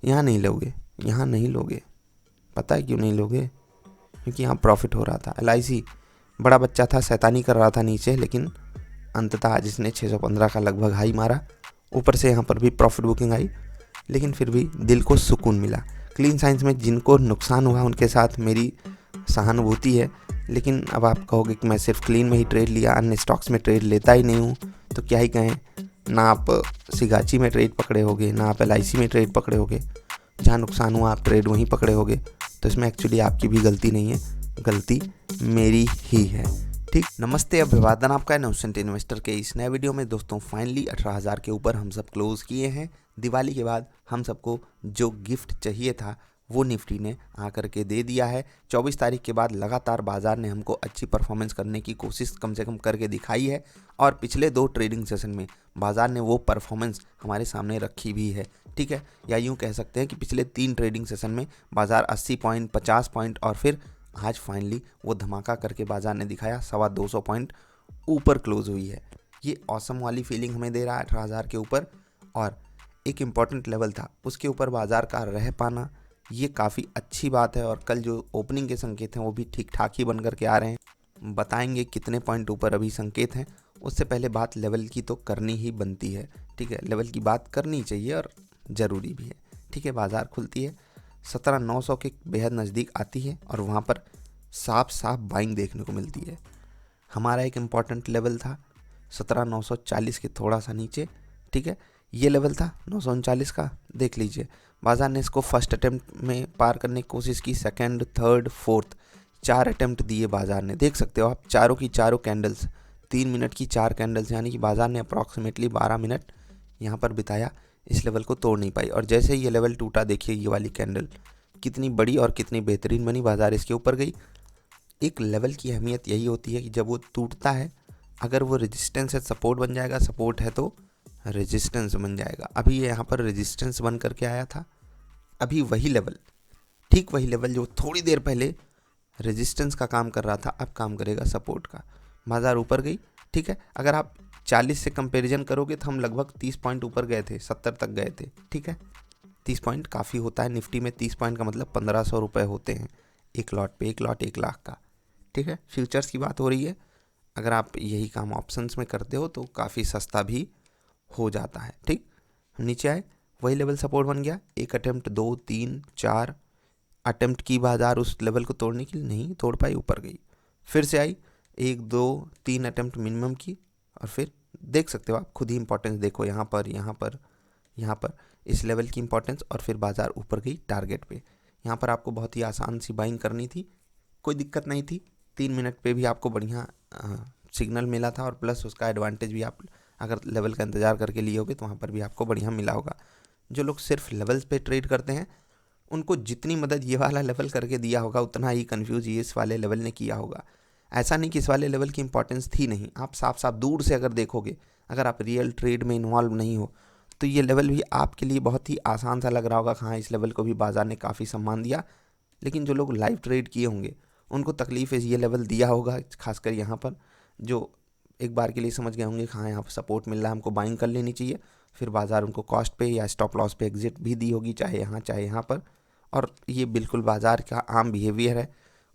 यहाँ नहीं लोगे, यहाँ नहीं लोगे। पता है क्यों नहीं लोगे? क्योंकि यहाँ प्रॉफिट हो रहा था। LIC बड़ा बच्चा था, शैतानी कर रहा था नीचे, लेकिन अंततः आज इसने 615 का लगभग हाई मारा। ऊपर से यहाँ पर भी प्रॉफिट बुकिंग आई, लेकिन फिर भी दिल को सुकून मिला। क्लीन साइंस में जिनको नुकसान हुआ उनके साथ मेरी सहानुभूति है, लेकिन अब आप कहोगे कि मैं सिर्फ क्लीन में ही ट्रेड लिया, अन्य स्टॉक्स में ट्रेड लेता ही नहीं हूँ, तो क्या ही कहें। ना आप सिगाची में ट्रेड पकड़े होगे, ना आप LIC में ट्रेड पकड़े होगे। जहाँ नुकसान हुआ आप ट्रेड वहीं पकड़े होगे। तो इसमें एक्चुअली आपकी भी गलती नहीं है, गलती मेरी ही है। ठीक, नमस्ते, अभिवादन आपका इनोसेंट इन्वेस्टर के इस नए वीडियो में। दोस्तों फाइनली 18,000 के ऊपर हम सब क्लोज किए हैं। दिवाली के बाद हम सबको जो गिफ्ट चाहिए था वो निफ्टी ने आकर के दे दिया है। 24 तारीख के बाद लगातार बाजार ने हमको अच्छी परफॉर्मेंस करने की कोशिश कम से कम करके दिखाई है, और पिछले 2 ट्रेडिंग सेशन में बाजार ने वो परफॉर्मेंस हमारे सामने रखी भी है। ठीक है, या यूँ कह सकते हैं कि पिछले 3 ट्रेडिंग सेशन में बाजार 80 पॉइंट, 50 पॉइंट, और फिर आज फाइनली वो धमाका करके बाजार ने दिखाया 250 पॉइंट ऊपर क्लोज हुई है। ये ऑसम वाली फीलिंग हमें दे रहा है 18,000 के ऊपर, और एक इम्पॉर्टेंट लेवल था उसके ऊपर बाजार का रह पाना, ये काफ़ी अच्छी बात है। और कल जो ओपनिंग के संकेत हैं वो भी ठीक ठाक ही बन करके आ रहे हैं। बताएंगे कितने पॉइंट ऊपर अभी संकेत हैं। उससे पहले बात लेवल की तो करनी ही बनती है। ठीक है, लेवल की बात करनी चाहिए और ज़रूरी भी है। ठीक है, बाजार खुलती है 17,900 के बेहद नज़दीक आती है, और वहाँ पर साफ साफ बाइंग देखने को मिलती है। हमारा एक इम्पॉर्टेंट लेवल था 17,940 के थोड़ा सा नीचे। ठीक है, ये लेवल था 939 का, देख लीजिए। बाजार ने इसको फर्स्ट अटेम्प्ट में पार करने की कोशिश की, सेकंड, थर्ड, फोर्थ, 4 अटेम्प्ट दिए बाजार ने। देख सकते हो आप, चारों की चारों कैंडल्स 3 मिनट की 4 कैंडल्स, यानी कि बाजार ने अप्रॉक्सीमेटली 12 मिनट यहाँ पर बिताया, इस लेवल को तोड़ नहीं पाई। और जैसे ये लेवल टूटा, देखिए ये वाली कैंडल कितनी बड़ी और कितनी बेहतरीन बनी, बाजार इसके ऊपर गई। एक लेवल की अहमियत यही होती है कि जब वो टूटता है, अगर वो रेजिस्टेंस है सपोर्ट बन जाएगा, सपोर्ट है तो रेजिस्टेंस बन जाएगा। अभी ये यहाँ पर रेजिस्टेंस बन करके आया था। अभी वही लेवल, ठीक वही लेवल जो थोड़ी देर पहले रेजिस्टेंस का काम कर रहा था, अब काम करेगा सपोर्ट का। बाजार ऊपर गई। ठीक है, अगर आप 40 से कंपैरिजन करोगे तो हम लगभग 30 पॉइंट ऊपर गए थे, 70 तक गए थे। ठीक है, 30 पॉइंट काफ़ी होता है निफ्टी में। 30 पॉइंट का मतलब 1,500 रुपये होते हैं एक लॉट पे, एक लॉट 1 लाख का। ठीक है, फ्यूचर्स की बात हो रही है। अगर आप यही काम ऑप्शंस में करते हो तो काफ़ी सस्ता भी हो जाता है। ठीक, हम नीचे आए, वही लेवल सपोर्ट बन गया। एक अटेम्प्ट, 2, 3, 4 अटेम्प्ट की बाजार उस लेवल को तोड़ने के लिए, नहीं तोड़ पाई, ऊपर गई। फिर से आई, 1, 2, 3 अटेम्प्ट मिनिमम की, और फिर देख सकते हो आप खुद ही इंपॉर्टेंस देखो, यहाँ पर, यहाँ पर, यहाँ पर इस लेवल की इंपॉर्टेंस, और फिर बाजार ऊपर गई टारगेट पे। यहाँ पर आपको बहुत ही आसान सी बाइंग करनी थी, कोई दिक्कत नहीं थी। 3 मिनट पे भी आपको बढ़िया सिग्नल मिला था, और प्लस उसका एडवांटेज भी आप अगर लेवल का इंतज़ार करके लिए होगे तो वहाँ पर भी आपको बढ़िया मिला होगा। जो लोग सिर्फ लेवल्स पे ट्रेड करते हैं उनको जितनी मदद ये वाला लेवल करके दिया होगा, उतना ही कंफ्यूज ये इस वाले लेवल ने किया होगा। ऐसा नहीं कि इस वाले लेवल की इंपॉर्टेंस थी नहीं, आप साफ साफ दूर से अगर देखोगे, अगर आप रियल ट्रेड में इन्वॉल्व नहीं हो, तो ये लेवल भी आपके लिए बहुत ही आसान सा लग रहा होगा। हाँ, इस लेवल को भी बाजार ने काफ़ी सम्मान दिया। लेकिन जो लोग लाइव ट्रेड किए होंगे उनको तकलीफ ये लेवल दिया होगा, खासकर यहाँ पर जो एक बार के लिए समझ गए होंगे हाँ यहाँ पर सपोर्ट मिल रहा है, हमको बाइंग कर लेनी चाहिए। फिर बाजार उनको कॉस्ट पे या स्टॉप लॉस पे एग्जिट भी दी होगी, चाहे यहाँ चाहे यहाँ पर। और ये बिल्कुल बाजार का आम बिहेवियर है,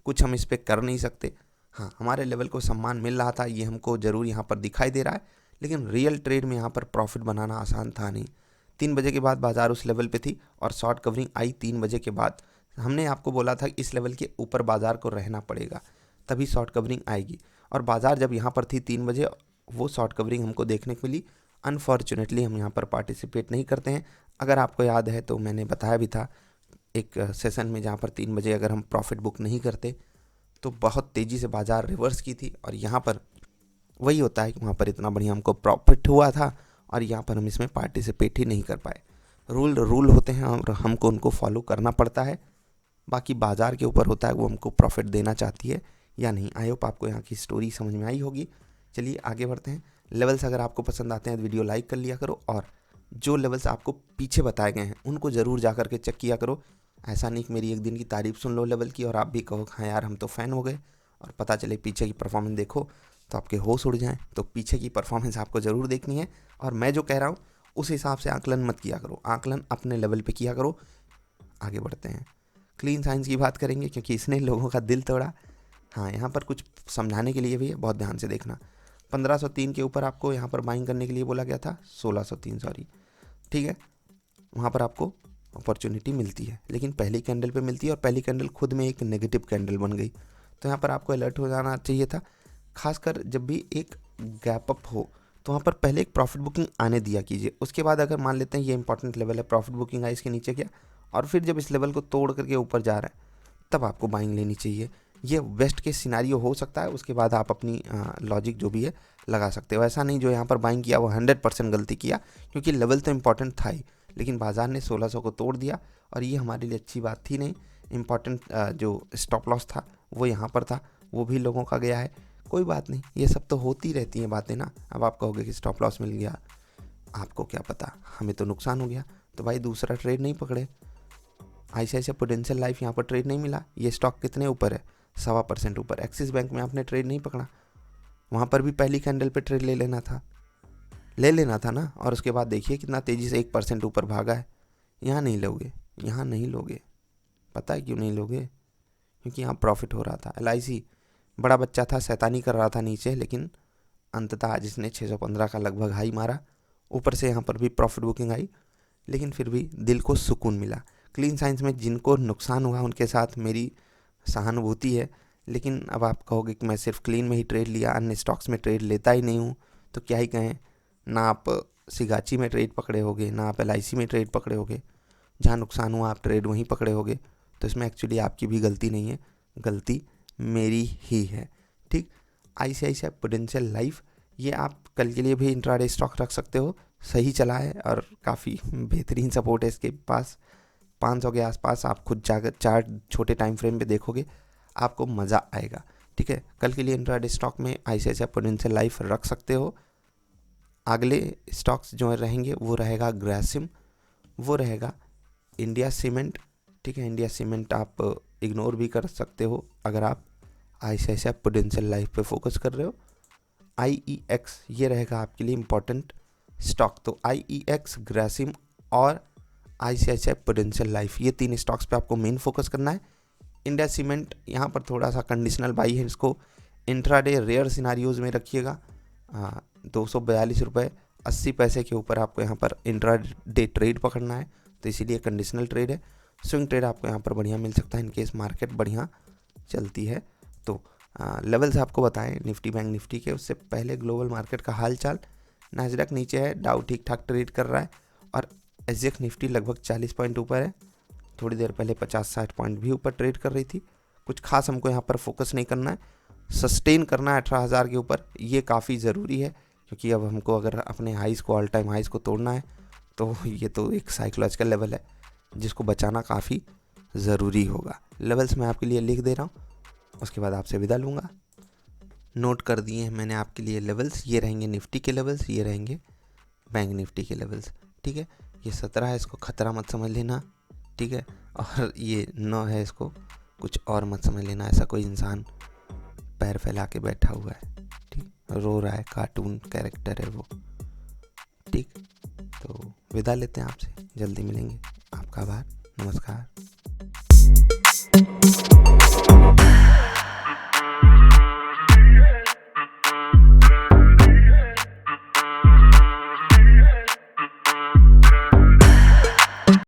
कुछ हम इस पर कर नहीं सकते। हाँ, हमारे लेवल को सम्मान मिल रहा था, ये हमको ज़रूर यहाँ पर दिखाई दे रहा है, लेकिन रियल ट्रेड में यहाँ पर प्रॉफिट बनाना आसान था नहीं। 3 बजे के बाद बाजार उस लेवल पे थी, और शॉर्ट कवरिंग आई 3 बजे के बाद। हमने आपको बोला था इस लेवल के ऊपर बाजार को रहना पड़ेगा, तभी शॉर्ट कवरिंग आएगी। और बाजार जब यहाँ पर थी 3 बजे, वो शॉर्ट कवरिंग हमको देखने को मिली। अनफॉर्चुनेटली हम यहाँ पर पार्टिसिपेट नहीं करते हैं। अगर आपको याद है तो मैंने बताया भी था एक सेशन में, जहाँ पर 3 बजे अगर हम प्रॉफिट बुक नहीं करते तो बहुत तेज़ी से बाजार रिवर्स की थी। और यहाँ पर वही होता है कि वहाँ पर इतना बढ़िया हमको प्रॉफिट हुआ था, और यहाँ पर हम इसमें पार्टिसिपेट ही नहीं कर पाए। रूल होते हैं और हमको उनको फॉलो करना पड़ता है। बाकी बाजार के ऊपर होता है वो हमको प्रॉफिट देना चाहती है या नहीं। आई होप आपको यहाँ की स्टोरी समझ में आई होगी। चलिए आगे बढ़ते हैं। लेवल्स अगर आपको पसंद आते हैं तो वीडियो लाइक कर लिया करो, और जो लेवल्स आपको पीछे बताए गए हैं उनको ज़रूर जा कर के चेक किया करो। ऐसा नहीं कि मेरी एक दिन की तारीफ सुन लो लेवल की और आप भी कहो हाँ यार हम तो फ़ैन हो गए, और पता चले पीछे की परफॉर्मेंस देखो तो आपके होश उड़ जाएँ। तो पीछे की परफॉर्मेंस आपको ज़रूर देखनी है, और मैं जो कह रहा हूँ उस हिसाब से आकलन मत किया करो, आकलन अपने लेवल पे किया करो। आगे बढ़ते हैं। क्लीन साइंस की बात करेंगे क्योंकि इसने लोगों का दिल तोड़ा। हाँ, यहाँ पर कुछ समझाने के लिए भी है, बहुत ध्यान से देखना। 1503 के ऊपर आपको यहाँ पर बाइंग करने के लिए बोला गया था, 1603 सॉरी, ठीक है। वहाँ पर आपको अपॉर्चुनिटी मिलती है, लेकिन पहली कैंडल पे मिलती है और पहली कैंडल खुद में एक नेगेटिव कैंडल बन गई। तो यहाँ पर आपको अलर्ट हो जाना चाहिए था, खासकर जब भी एक गैप अप हो तो वहाँ पर पहले एक प्रॉफिट बुकिंग आने दिया कीजिए। उसके बाद अगर मान लेते हैं ये इंपॉर्टेंट लेवल है, प्रॉफिट बुकिंग आई इसके नीचे गया और फिर जब इस लेवल को तोड़ करके ऊपर जा रहा है तब आपको बाइंग लेनी चाहिए। ये बेस्ट केस सिनारियो हो सकता है, उसके बाद आप अपनी लॉजिक जो भी है लगा सकते हो। ऐसा नहीं जो यहाँ पर बाइंग किया वो 100% गलती किया, क्योंकि लेवल तो इंपॉर्टेंट था ही, लेकिन बाजार ने 1600 को तोड़ दिया और ये हमारे लिए अच्छी बात थी नहीं। इम्पॉर्टेंट जो स्टॉप लॉस था वो यहाँ पर था, वो भी लोगों का गया है। कोई बात नहीं, ये सब तो होती रहती हैं बातें ना। अब आप कहोगे कि स्टॉप लॉस मिल गया, आपको क्या पता, हमें तो नुकसान हो गया। तो भाई दूसरा ट्रेड नहीं पकड़े। ICICI प्रूडेंशियल लाइफ यहाँ पर ट्रेड नहीं मिला। ये स्टॉक कितने ऊपर है, 1.25% ऊपर। एक्सिस बैंक में आपने ट्रेड नहीं पकड़ा, वहाँ पर भी पहली कैंडल पे ट्रेड ले लेना था ना। और उसके बाद देखिए कितना तेज़ी से 1% ऊपर भागा है। यहाँ नहीं लोगे। पता है क्यों नहीं लोगे? क्योंकि यहाँ प्रॉफिट हो रहा था। LIC बड़ा बच्चा था, शैतानी कर रहा था नीचे, लेकिन अंततः आज इसने 615 का लगभग हाई मारा। ऊपर से यहाँ पर भी प्रॉफिट बुकिंग आई, लेकिन फिर भी दिल को सुकून मिला। क्लीन साइंस में जिनको नुकसान हुआ उनके साथ मेरी सहानुभूति है, लेकिन अब आप कहोगे कि मैं सिर्फ क्लीन में ही ट्रेड लिया, अन्य स्टॉक्स में ट्रेड लेता ही नहीं हूँ, तो क्या ही कहें। ना आप सिगाची में ट्रेड पकड़े होगे, ना आप LIC में ट्रेड पकड़े होगे। जहाँ नुकसान हुआ आप ट्रेड वहीं पकड़े होगे। तो इसमें एक्चुअली आपकी भी गलती नहीं है, गलती मेरी ही है, ठीक। ICICI प्रूडेंशियल लाइफ, ये आप कल के लिए भी इंट्राडे स्टॉक रख सकते हो। सही चला है और काफ़ी बेहतरीन सपोर्ट है इसके पास, 500 के आसपास। आप खुद जाकर चार्ट छोटे टाइम फ्रेम पे देखोगे, आपको मज़ा आएगा, ठीक है। कल के लिए इंट्राडे स्टॉक में ICICI प्रूडेंशियल लाइफ रख सकते हो। अगले स्टॉक्स जो रहेंगे वो रहेगा ग्रासिम, वो रहेगा इंडिया सीमेंट, ठीक है। इंडिया सीमेंट आप इग्नोर भी कर सकते हो अगर आप ICICI प्रूडेंशियल लाइफ पे फोकस कर रहे हो। IEX ये रहेगा आपके लिए इम्पोर्टेंट स्टॉक। तो IEX, ग्रासिम और ICICI प्रूडेंशियल लाइफ, ये 3 स्टॉक्स पे आपको मेन फोकस करना है। इंडिया सीमेंट यहाँ पर थोड़ा सा कंडीशनल बाई है, इसको इंट्राडे रेयर सिनारियोज में रखिएगा। 242 रुपये 80 पैसे के ऊपर आपको यहाँ पर इंट्राडे ट्रेड पकड़ना है, तो इसीलिए कंडीशनल ट्रेड है। स्विंग ट्रेड आपको यहाँ पर बढ़िया मिल सकता है इनकेस मार्केट बढ़िया चलती है। तो लेवल्स आपको बताएं निफ्टी बैंक निफ्टी के, उससे पहले ग्लोबल मार्केट का हाल चाल। नैस्डैक नीचे है, डाउ ठीक ठाक ट्रेड कर रहा है और SGX निफ्टी लगभग 40 पॉइंट ऊपर है। थोड़ी देर पहले 50-60 पॉइंट भी ऊपर ट्रेड कर रही थी। कुछ खास हमको यहाँ पर फोकस नहीं करना है, सस्टेन करना है 18,000 के ऊपर, ये काफ़ी ज़रूरी है। क्योंकि अब हमको अगर अपने हाइज़ को, ऑल टाइम हाइज़ को तोड़ना है तो ये तो एक साइकोलॉजिकल लेवल है जिसको बचाना काफ़ी ज़रूरी होगा। लेवल्स मैं आपके लिए लिख दे रहा हूँ, उसके बाद आपसे विदा लूँगा। नोट कर दिए हैं मैंने आपके लिए लेवल्स, ये रहेंगे निफ्टी के लेवल्स, ये रहेंगे बैंक निफ्टी के लेवल्स, ठीक है। ये 17 है, इसको खतरा मत समझ लेना, ठीक है। और ये 9 है, इसको कुछ और मत समझ लेना, ऐसा कोई इंसान पैर फैला के बैठा हुआ है, ठीक, रो रहा है, कार्टून कैरेक्टर है वो, ठीक। तो विदा लेते हैं आपसे, जल्दी मिलेंगे। आपका आभार, नमस्कार।